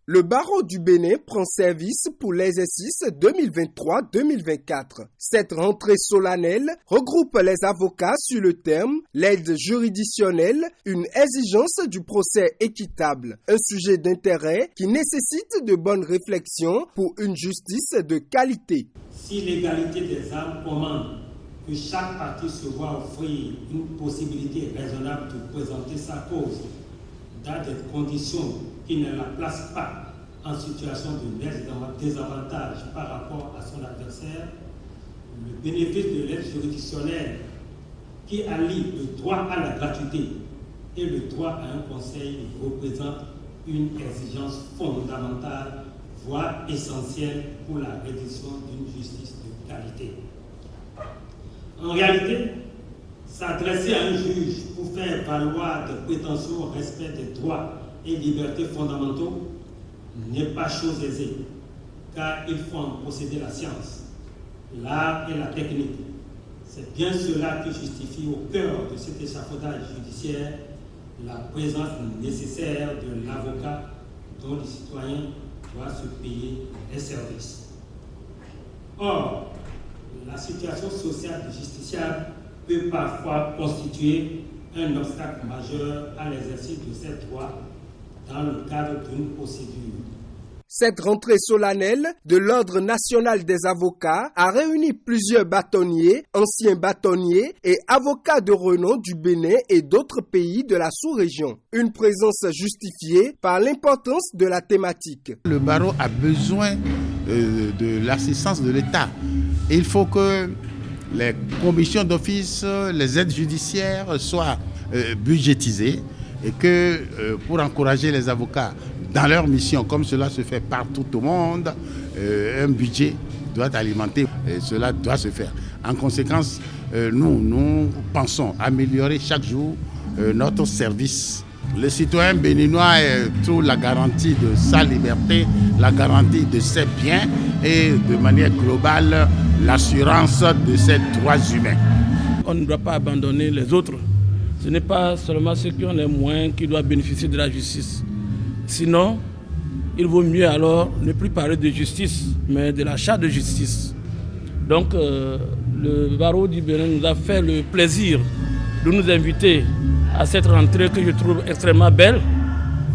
Le barreau du Bénin prend service pour l'exercice 2023-2024. Cette rentrée solennelle regroupe les avocats sur le terme, l'aide juridictionnelle, une exigence du procès équitable, un sujet d'intérêt qui nécessite de bonnes réflexions pour une justice de qualité. Si l'égalité des armes commande que chaque partie se voit offrir une possibilité raisonnable de présenter sa cause dans des conditions qui ne la placent pas en situation de désavantage par rapport à son adversaire, le bénéfice de l'aide juridictionnelle qui allie le droit à la gratuité et le droit à un conseil représente une exigence fondamentale, voire essentielle pour la rédaction d'une justice de qualité. En réalité, s'adresser à un juge pour faire valoir des prétentions au respect des droits et libertés fondamentaux n'est pas chose aisée, car il faut en posséder la science, l'art et la technique. C'est bien cela qui justifie au cœur de cet échafaudage judiciaire la présence nécessaire de l'avocat dont le citoyen doit se payer les services. Or, la situation sociale du justiciable peut parfois constituer un obstacle majeur à l'exercice de ses droits dans le cadre d'une procédure. Cette rentrée solennelle de l'Ordre national des avocats a réuni plusieurs bâtonniers, anciens bâtonniers et avocats de renom du Bénin et d'autres pays de la sous-région. Une présence justifiée par l'importance de la thématique. Le barreau a besoin de l'assistance de l'État. Il faut que les commissions d'office, les aides judiciaires soient budgétisées et que pour encourager les avocats dans leur mission, comme cela se fait partout au monde, un budget doit alimenter et cela doit se faire. En conséquence, nous pensons améliorer chaque jour notre service. Le citoyen béninois trouve la garantie de sa liberté, la garantie de ses biens et de manière globale l'assurance de ses droits humains. On ne doit pas abandonner les autres. Ce n'est pas seulement ceux qui ont les moyens qui doivent bénéficier de la justice. Sinon, il vaut mieux alors ne plus parler de justice, mais de l'achat de justice. Donc, le barreau du Bénin nous a fait le plaisir de nous inviter à cette rentrée que je trouve extrêmement belle,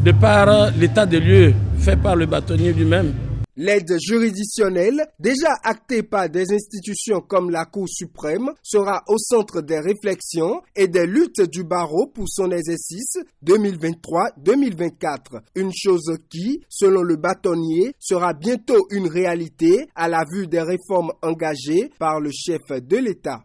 de par l'état des lieux fait par le bâtonnier lui-même. L'aide juridictionnelle, déjà actée par des institutions comme la Cour suprême, sera au centre des réflexions et des luttes du barreau pour son exercice 2023-2024. Une chose qui, selon le bâtonnier, sera bientôt une réalité à la vue des réformes engagées par le chef de l'État.